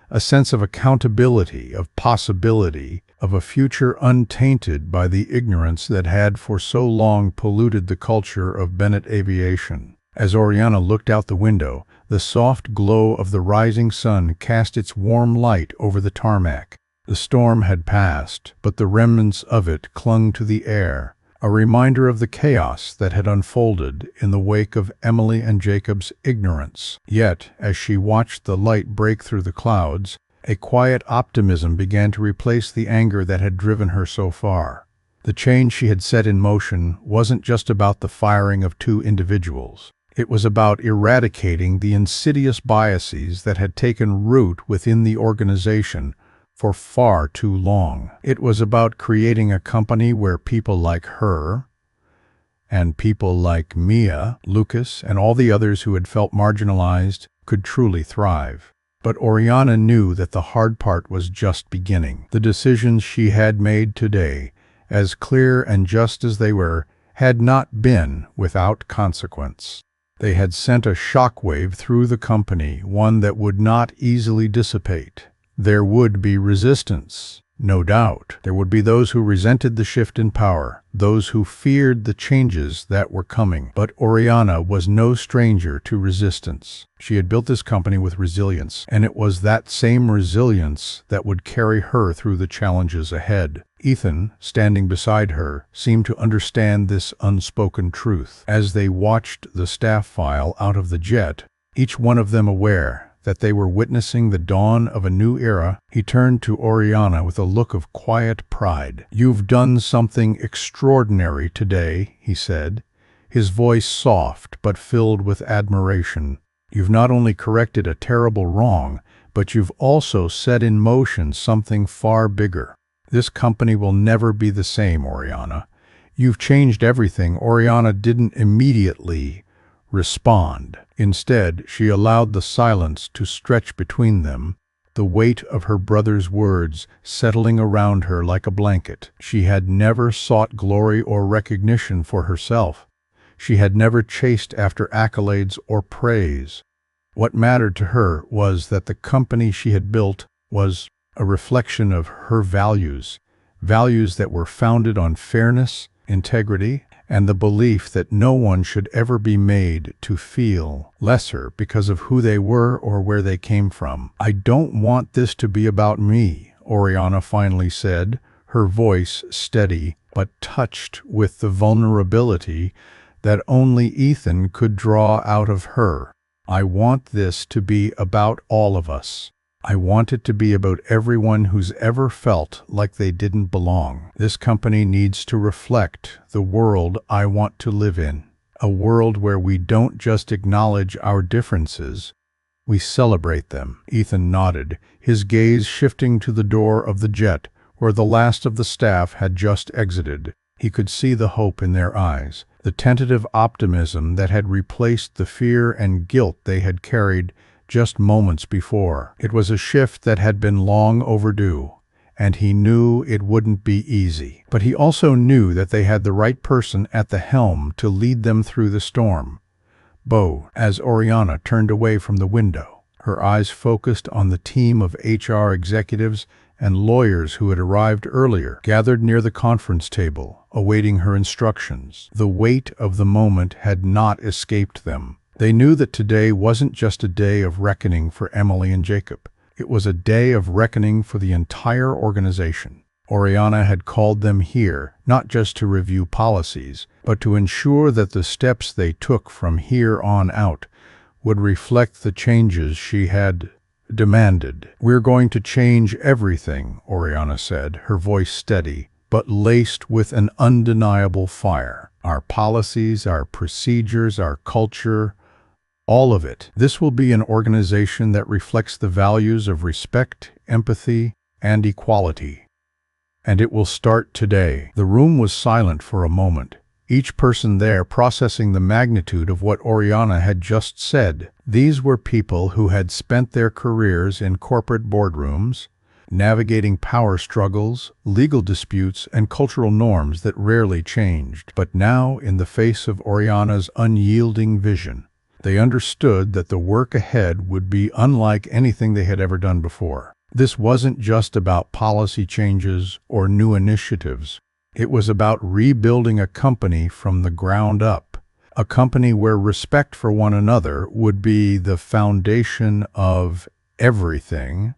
a sense of accountability, of possibility, of a future untainted by the ignorance that had for so long polluted the culture of Bennett Aviation. As Oriana looked out the window, the soft glow of the rising sun cast its warm light over the tarmac. The storm had passed, but the remnants of it clung to the air, a reminder of the chaos that had unfolded in the wake of Emily and Jacob's ignorance. Yet, as she watched the light break through the clouds, a quiet optimism began to replace the anger that had driven her so far. The change she had set in motion wasn't just about the firing of two individuals. It was about eradicating the insidious biases that had taken root within the organization for far too long. It was about creating a company where people like her, and people like Mia, Lucas, and all the others who had felt marginalized could truly thrive. But Oriana knew that the hard part was just beginning. The decisions she had made today, as clear and just as they were, had not been without consequence. They had sent a shockwave through the company, one that would not easily dissipate. There would be resistance, no doubt. There would be those who resented the shift in power, those who feared the changes that were coming. But Oriana was no stranger to resistance. She had built this company with resilience, and it was that same resilience that would carry her through the challenges ahead. Ethan, standing beside her, seemed to understand this unspoken truth. As they watched the staff file out of the jet, each one of them aware that they were witnessing the dawn of a new era, he turned to Oriana with a look of quiet pride. "You've done something extraordinary today," he said, his voice soft but filled with admiration. "You've not only corrected a terrible wrong, but you've also set in motion something far bigger. This company will never be the same, Oriana. You've changed everything." Oriana didn't immediately respond. Instead, she allowed the silence to stretch between them, the weight of her brother's words settling around her like a blanket. She had never sought glory or recognition for herself. She had never chased after accolades or praise. What mattered to her was that the company she had built was a reflection of her values, values that were founded on fairness, integrity, and the belief that no one should ever be made to feel lesser because of who they were or where they came from. "I don't want this to be about me," Oriana finally said, her voice steady but touched with the vulnerability that only Ethan could draw out of her. "I want this to be about all of us. I want it to be about everyone who's ever felt like they didn't belong. This company needs to reflect the world I want to live in, a world where we don't just acknowledge our differences, we celebrate them." Ethan nodded, his gaze shifting to the door of the jet, where the last of the staff had just exited. He could see the hope in their eyes, the tentative optimism that had replaced the fear and guilt they had carried just moments before. It was a shift that had been long overdue, and he knew it wouldn't be easy. But he also knew that they had the right person at the helm to lead them through the storm. As Oriana turned away from the window, her eyes focused on the team of HR executives and lawyers who had arrived earlier, gathered near the conference table, awaiting her instructions. The weight of the moment had not escaped them. They knew that today wasn't just a day of reckoning for Emily and Jacob. It was a day of reckoning for the entire organization. Oriana had called them here, not just to review policies, but to ensure that the steps they took from here on out would reflect the changes she had demanded. "We're going to change everything," Oriana said, her voice steady, but laced with an undeniable fire. "Our policies, our procedures, our culture, all of it. This will be an organization that reflects the values of respect, empathy, and equality. And it will start today." The room was silent for a moment, each person there processing the magnitude of what Oriana had just said. These were people who had spent their careers in corporate boardrooms, navigating power struggles, legal disputes, and cultural norms that rarely changed. But now, in the face of Oriana's unyielding vision, they understood that the work ahead would be unlike anything they had ever done before. This wasn't just about policy changes or new initiatives. It was about rebuilding a company from the ground up, a company where respect for one another would be the foundation of everything.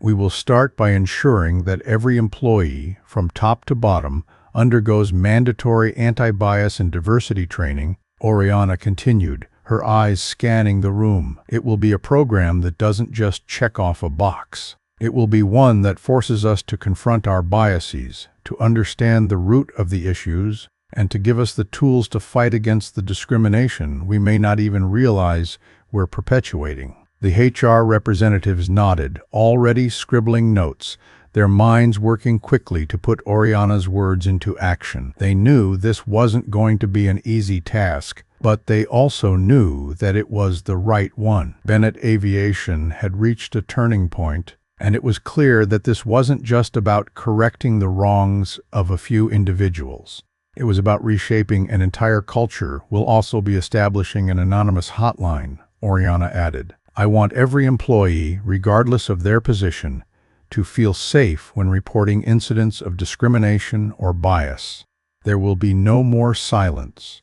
"We will start by ensuring that every employee, from top to bottom, undergoes mandatory anti-bias and diversity training," Oriana continued, her eyes scanning the room. "It will be a program that doesn't just check off a box. It will be one that forces us to confront our biases, to understand the root of the issues, and to give us the tools to fight against the discrimination we may not even realize we're perpetuating." The HR representatives nodded, already scribbling notes, their minds working quickly to put Oriana's words into action. They knew this wasn't going to be an easy task, but they also knew that it was the right one. Bennett Aviation had reached a turning point, and it was clear that this wasn't just about correcting the wrongs of a few individuals. It was about reshaping an entire culture. "We'll also be establishing an anonymous hotline," Oriana added. "I want every employee, regardless of their position, to feel safe when reporting incidents of discrimination or bias. There will be no more silence.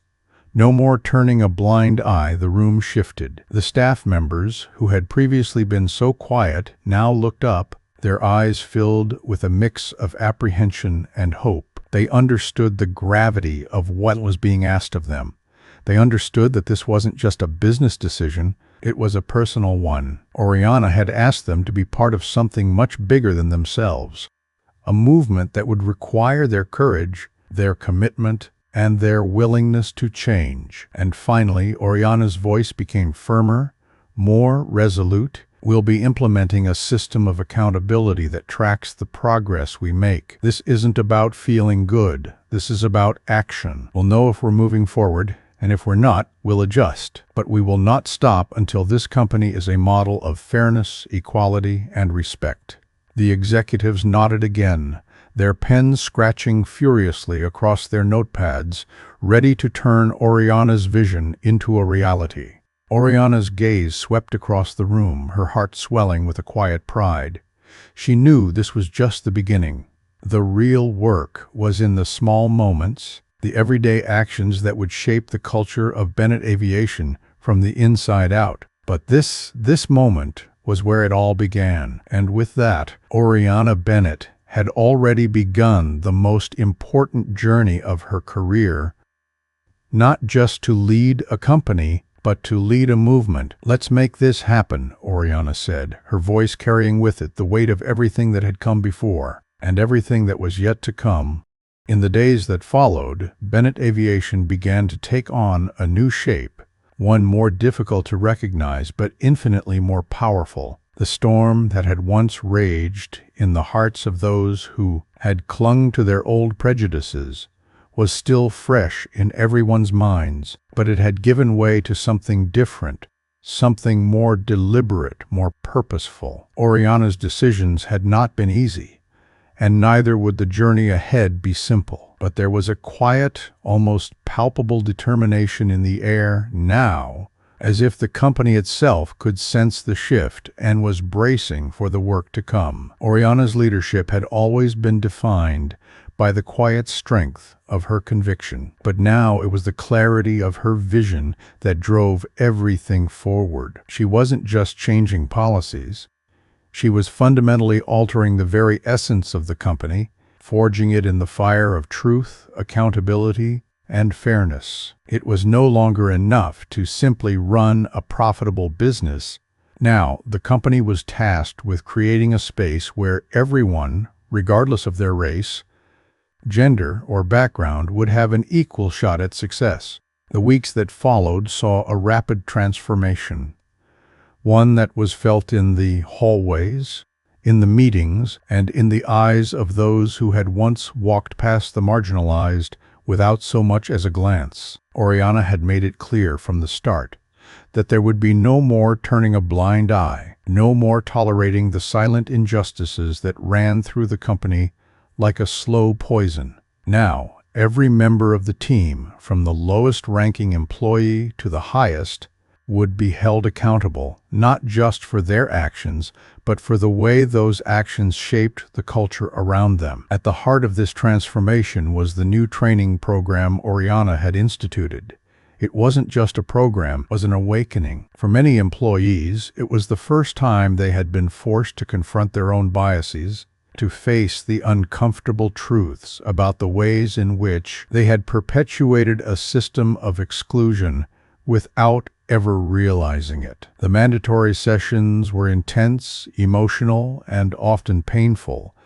No more turning a blind eye." The room shifted. The staff members, who had previously been so quiet, now looked up, their eyes filled with a mix of apprehension and hope. They understood the gravity of what was being asked of them. They understood that this wasn't just a business decision, it was a personal one. Oriana had asked them to be part of something much bigger than themselves, a movement that would require their courage, their commitment, and their willingness to change. And finally, Oriana's voice became firmer, more resolute. We'll be implementing a system of accountability that tracks the progress we make. This isn't about feeling good. This is about action. We'll know if we're moving forward, and if we're not, we'll adjust. But we will not stop until this company is a model of fairness, equality, and respect. The executives nodded again, their pens scratching furiously across their notepads, ready to turn Oriana's vision into a reality. Oriana's gaze swept across the room, her heart swelling with a quiet pride. She knew this was just the beginning. The real work was in the small moments, the everyday actions that would shape the culture of Bennett Aviation from the inside out. But this moment was where it all began, and with that, Oriana Bennett had already begun the most important journey of her career, not just to lead a company, but to lead a movement. "Let's make this happen," Oriana said, her voice carrying with it the weight of everything that had come before, and everything that was yet to come. In the days that followed, Bennett Aviation began to take on a new shape, one more difficult to recognize but infinitely more powerful. The storm that had once raged in the hearts of those who had clung to their old prejudices was still fresh in everyone's minds, but it had given way to something different, something more deliberate, more purposeful. Oriana's decisions had not been easy, and neither would the journey ahead be simple. But there was a quiet, almost palpable determination in the air now, as if the company itself could sense the shift and was bracing for the work to come. Oriana's leadership had always been defined by the quiet strength of her conviction, but now it was the clarity of her vision that drove everything forward. She wasn't just changing policies. She was fundamentally altering the very essence of the company, forging it in the fire of truth, accountability, and fairness. It was no longer enough to simply run a profitable business. Now, the company was tasked with creating a space where everyone, regardless of their race, gender, or background, would have an equal shot at success. The weeks that followed saw a rapid transformation, one that was felt in the hallways, in the meetings, and in the eyes of those who had once walked past the marginalized without so much as a glance. Oriana had made it clear from the start that there would be no more turning a blind eye, no more tolerating the silent injustices that ran through the company like a slow poison. Now, every member of the team, from the lowest-ranking employee to the highest, would be held accountable, not just for their actions, but for the way those actions shaped the culture around them. At the heart of this transformation was the new training program Oriana had instituted. It wasn't just a program, it was an awakening. For many employees, it was the first time they had been forced to confront their own biases, to face the uncomfortable truths about the ways in which they had perpetuated a system of exclusion without ever realizing it. The mandatory sessions were intense, emotional, and often painful,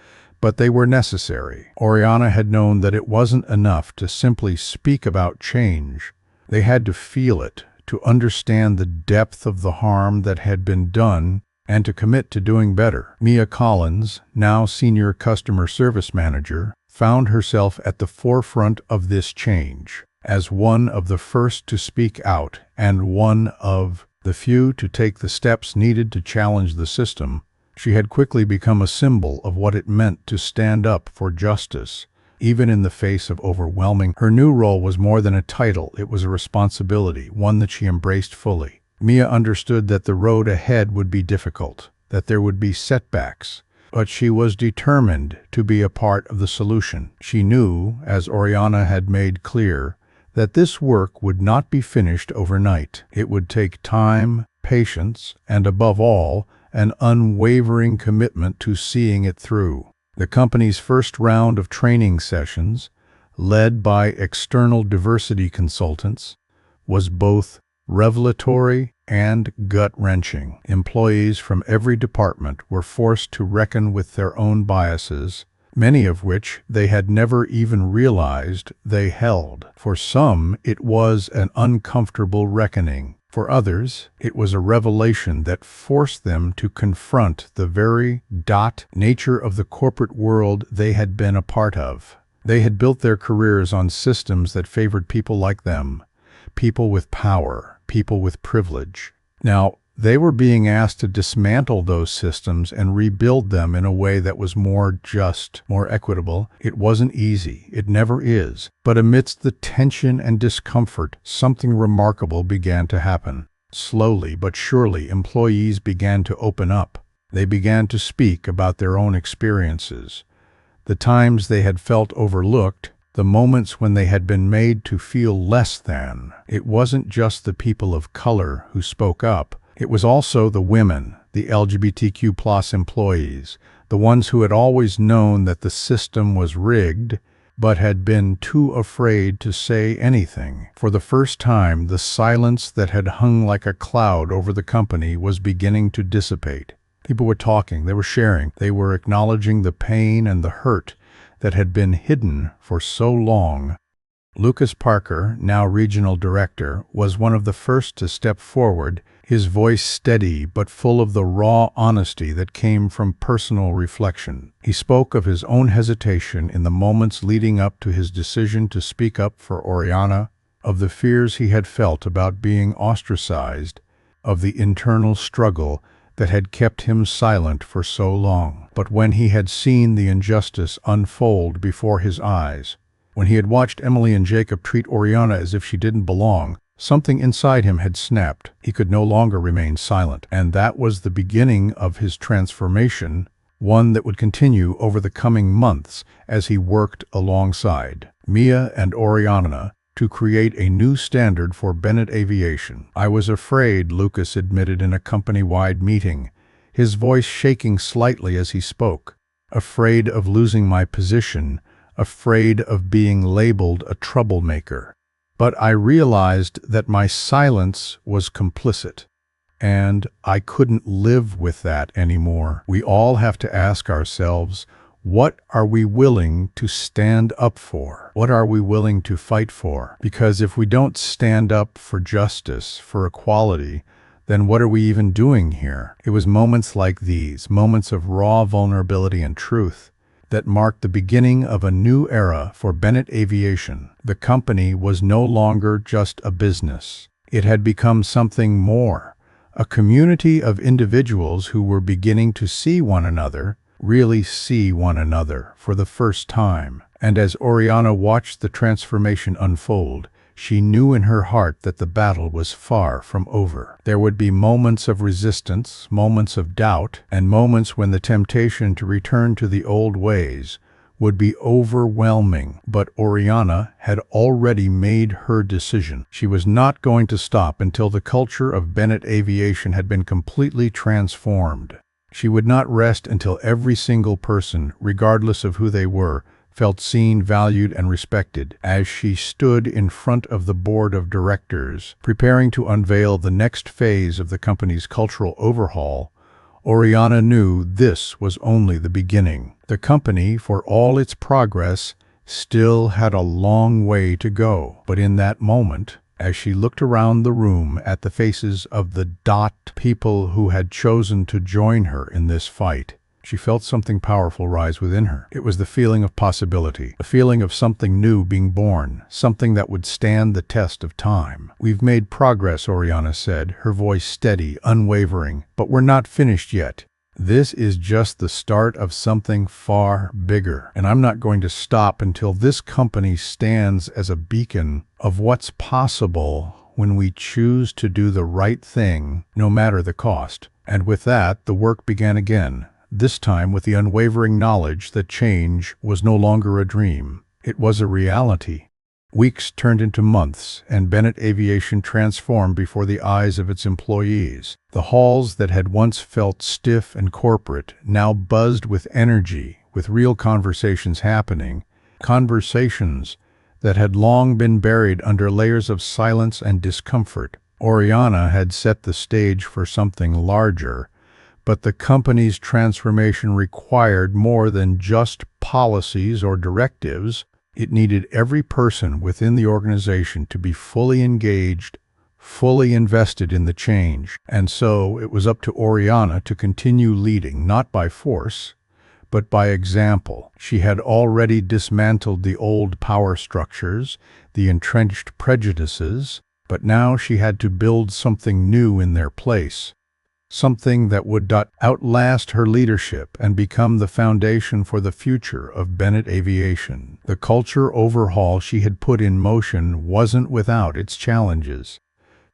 but they were necessary. Oriana had known that it wasn't enough to simply speak about change. They had to feel it, to understand the depth of the harm that had been done, and to commit to doing better. Mia Collins, now Senior Customer Service Manager, found herself at the forefront of this change. As one of the first to speak out and one of the few to take the steps needed to challenge the system, she had quickly become a symbol of what it meant to stand up for justice, even in the face of overwhelming. Her new role was more than a title, it was a responsibility, one that she embraced fully. Mia understood that the road ahead would be difficult, that there would be setbacks, but she was determined to be a part of the solution. She knew, as Oriana had made clear, that this work would not be finished overnight. It would take time, patience, and above all, an unwavering commitment to seeing it through. The company's first round of training sessions, led by external diversity consultants, was both revelatory and gut-wrenching. Employees from every department were forced to reckon with their own biases, many of which they had never even realized they held. For some, it was an uncomfortable reckoning. For others, it was a revelation that forced them to confront the very nature of the corporate world they had been a part of. They had built their careers on systems that favored people like them, people with power, people with privilege. Now, they were being asked to dismantle those systems and rebuild them in a way that was more just, more equitable. It wasn't easy. It never is. But amidst the tension and discomfort, something remarkable began to happen. Slowly but surely, employees began to open up. They began to speak about their own experiences, the times they had felt overlooked, the moments when they had been made to feel less than. It wasn't just the people of color who spoke up. It was also the women, the LGBTQ+ employees, the ones who had always known that the system was rigged, but had been too afraid to say anything. For the first time, the silence that had hung like a cloud over the company was beginning to dissipate. People were talking, they were sharing, they were acknowledging the pain and the hurt that had been hidden for so long. Lucas Parker, now regional director, was one of the first to step forward, his voice steady but full of the raw honesty that came from personal reflection. He spoke of his own hesitation in the moments leading up to his decision to speak up for Oriana, of the fears he had felt about being ostracized, of the internal struggle that had kept him silent for so long. But when he had seen the injustice unfold before his eyes, when he had watched Emily and Jacob treat Oriana as if she didn't belong, something inside him had snapped. He could no longer remain silent. And that was the beginning of his transformation, one that would continue over the coming months as he worked alongside Mia and Oriana to create a new standard for Bennett Aviation. "I was afraid," Lucas admitted in a company-wide meeting, his voice shaking slightly as he spoke. "Afraid of losing my position, afraid of being labeled a troublemaker. But I realized that my silence was complicit, and I couldn't live with that anymore." We all have to ask ourselves, what are we willing to stand up for? What are we willing to fight for? Because if we don't stand up for justice, for equality, then what are we even doing here? It was moments like these, moments of raw vulnerability and truth, that marked the beginning of a new era for Bennett Aviation. The company was no longer just a business. It had become something more, a community of individuals who were beginning to see one another, really see one another for the first time. And as Oriana watched the transformation unfold, she knew in her heart that the battle was far from over. There would be moments of resistance, moments of doubt, and moments when the temptation to return to the old ways would be overwhelming. But Oriana had already made her decision. She was not going to stop until the culture of Bennett Aviation had been completely transformed. She would not rest until every single person, regardless of who they were, felt seen, valued, and respected. As she stood in front of the board of directors, preparing to unveil the next phase of the company's cultural overhaul, Oriana knew this was only the beginning. The company, for all its progress, still had a long way to go. But in that moment, as she looked around the room at the faces of the people who had chosen to join her in this fight, she felt something powerful rise within her. It was the feeling of possibility, a feeling of something new being born, something that would stand the test of time. "We've made progress," Oriana said, her voice steady, unwavering, "but we're not finished yet. This is just the start of something far bigger, and I'm not going to stop until this company stands as a beacon of what's possible when we choose to do the right thing, no matter the cost." And with that, the work began again, this time with the unwavering knowledge that change was no longer a dream. It was a reality. Weeks turned into months, and Bennett Aviation transformed before the eyes of its employees. The halls that had once felt stiff and corporate now buzzed with energy, with real conversations happening, conversations that had long been buried under layers of silence and discomfort. Oriana had set the stage for something larger, but the company's transformation required more than just policies or directives. It needed every person within the organization to be fully engaged, fully invested in the change. And so it was up to Oriana to continue leading, not by force, but by example. She had already dismantled the old power structures, the entrenched prejudices, but now she had to build something new in their place. Something that would outlast her leadership and become the foundation for the future of Bennett Aviation. The culture overhaul she had put in motion wasn't without its challenges.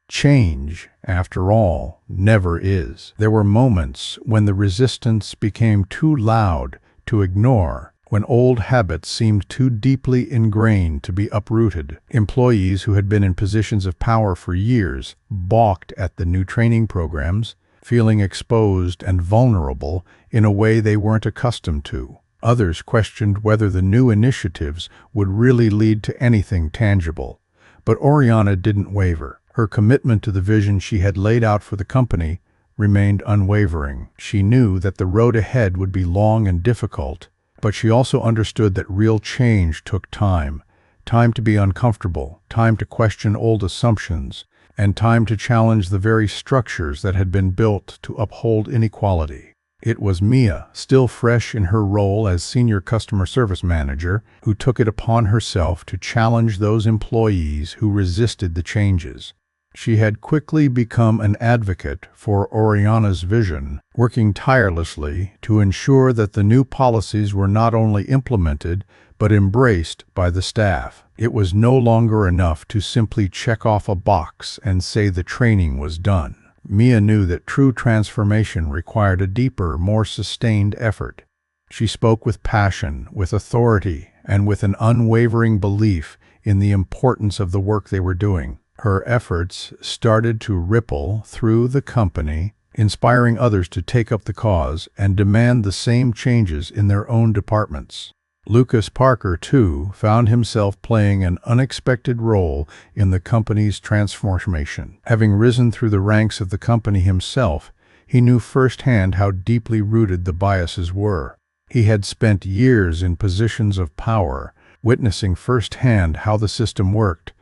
Change, after all, never is. There were moments when the resistance became too loud to ignore, when old habits seemed too deeply ingrained to be uprooted. Employees who had been in positions of power for years balked at the new training programs, feeling exposed and vulnerable in a way they weren't accustomed to. Others questioned whether the new initiatives would really lead to anything tangible. But Oriana didn't waver. Her commitment to the vision she had laid out for the company remained unwavering. She knew that the road ahead would be long and difficult, but she also understood that real change took time. Time to be uncomfortable, time to question old assumptions, and time to challenge the very structures that had been built to uphold inequality. It was Mia, still fresh in her role as Senior Customer Service Manager, who took it upon herself to challenge those employees who resisted the changes. She had quickly become an advocate for Oriana's vision, working tirelessly to ensure that the new policies were not only implemented, but embraced by the staff. It was no longer enough to simply check off a box and say the training was done. Mia knew that true transformation required a deeper, more sustained effort. She spoke with passion, with authority, and with an unwavering belief in the importance of the work they were doing. Her efforts started to ripple through the company, inspiring others to take up the cause and demand the same changes in their own departments. Lucas Parker, too, found himself playing an unexpected role in the company's transformation. Having risen through the ranks of the company himself, he knew firsthand how deeply rooted the biases were. He had spent years in positions of power, witnessing firsthand how the system worked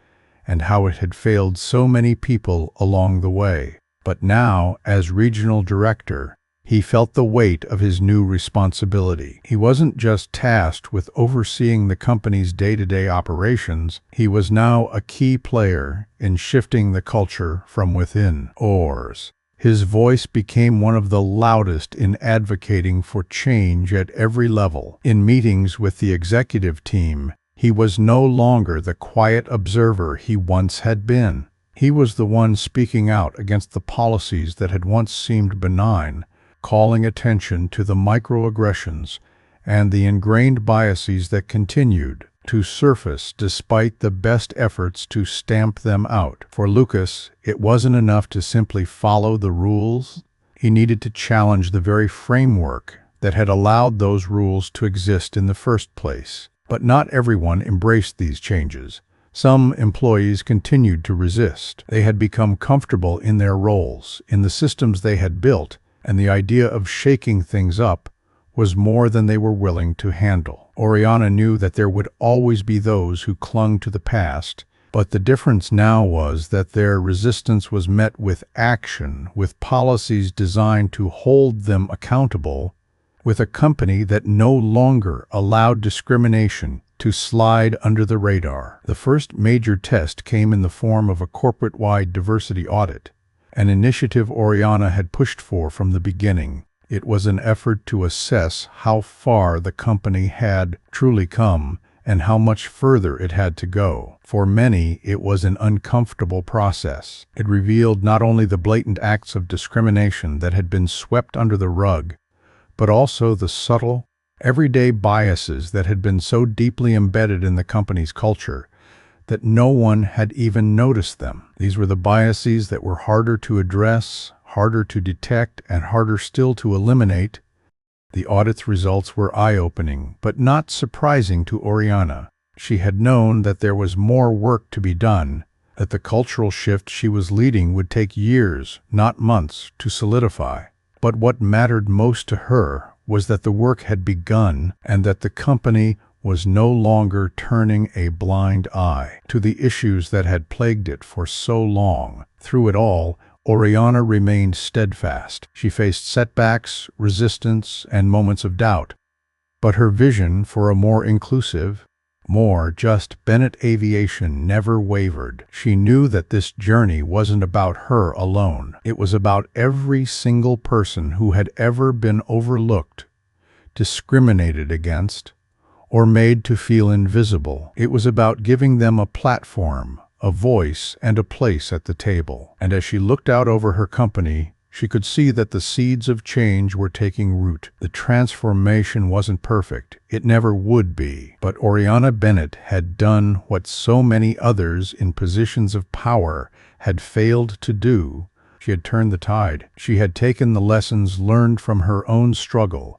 and how it had failed so many people along the way. But now, as regional director, he felt the weight of his new responsibility. He wasn't just tasked with overseeing the company's day-to-day operations, he was now a key player in shifting the culture from within. His voice became one of the loudest in advocating for change at every level. In meetings with the executive team, he was no longer the quiet observer he once had been. He was the one speaking out against the policies that had once seemed benign, calling attention to the microaggressions and the ingrained biases that continued to surface despite the best efforts to stamp them out. For Lucas, it wasn't enough to simply follow the rules. He needed to challenge the very framework that had allowed those rules to exist in the first place. But not everyone embraced these changes. Some employees continued to resist. They had become comfortable in their roles, in the systems they had built, and the idea of shaking things up was more than they were willing to handle. Oriana knew that there would always be those who clung to the past, but the difference now was that their resistance was met with action, with policies designed to hold them accountable, with a company that no longer allowed discrimination to slide under the radar. The first major test came in the form of a corporate-wide diversity audit, an initiative Oriana had pushed for from the beginning. It was an effort to assess how far the company had truly come and how much further it had to go. For many, it was an uncomfortable process. It revealed not only the blatant acts of discrimination that had been swept under the rug, but also the subtle, everyday biases that had been so deeply embedded in the company's culture that no one had even noticed them. These were the biases that were harder to address, harder to detect, and harder still to eliminate. The audit's results were eye-opening, but not surprising to Oriana. She had known that there was more work to be done, that the cultural shift she was leading would take years, not months, to solidify. But what mattered most to her was that the work had begun and that the company was no longer turning a blind eye to the issues that had plagued it for so long. Through it all, Oriana remained steadfast. She faced setbacks, resistance, and moments of doubt. But her vision for a more inclusive, more just Bennett Aviation never wavered. She knew that this journey wasn't about her alone. It was about every single person who had ever been overlooked, discriminated against, or made to feel invisible. It was about giving them a platform, a voice, and a place at the table. And as she looked out over her company, she could see that the seeds of change were taking root. The transformation wasn't perfect. It never would be. But Oriana Bennett had done what so many others in positions of power had failed to do. She had turned the tide. She had taken the lessons learned from her own struggle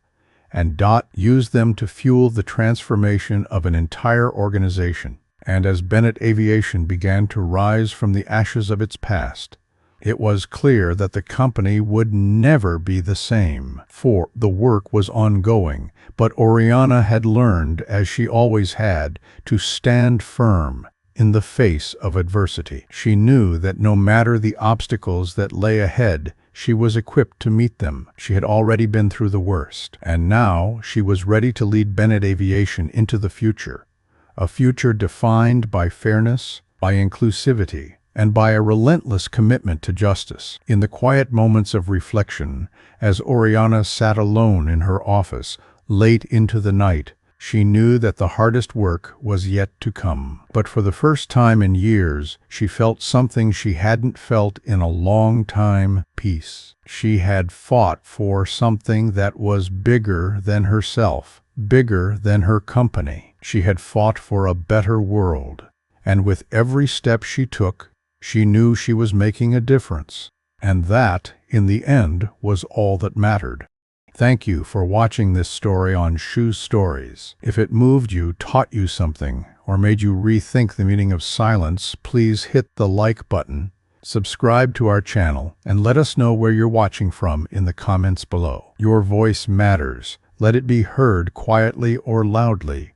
and used them to fuel the transformation of an entire organization. And as Bennett Aviation began to rise from the ashes of its past, it was clear that the company would never be the same. For the work was ongoing, but Oriana had learned, as she always had, to stand firm in the face of adversity. She knew that no matter the obstacles that lay ahead, she was equipped to meet them. She had already been through the worst, and now she was ready to lead Bennett Aviation into the future. A future defined by fairness, by inclusivity, and by a relentless commitment to justice. In the quiet moments of reflection, as Oriana sat alone in her office, late into the night, she knew that the hardest work was yet to come. But for the first time in years, she felt something she hadn't felt in a long time: peace. She had fought for something that was bigger than herself, bigger than her company. She had fought for a better world, and with every step she took, she knew she was making a difference. And that, in the end, was all that mattered. Thank you for watching this story on Shoes Stories. If it moved you, taught you something, or made you rethink the meaning of silence, please hit the like button, subscribe to our channel, and let us know where you're watching from in the comments below. Your voice matters. Let it be heard quietly or loudly.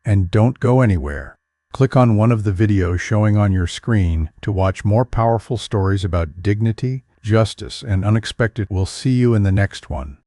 And don't go anywhere. Click on one of the videos showing on your screen to watch more powerful stories about dignity, justice, and unexpected. We'll see you in the next one.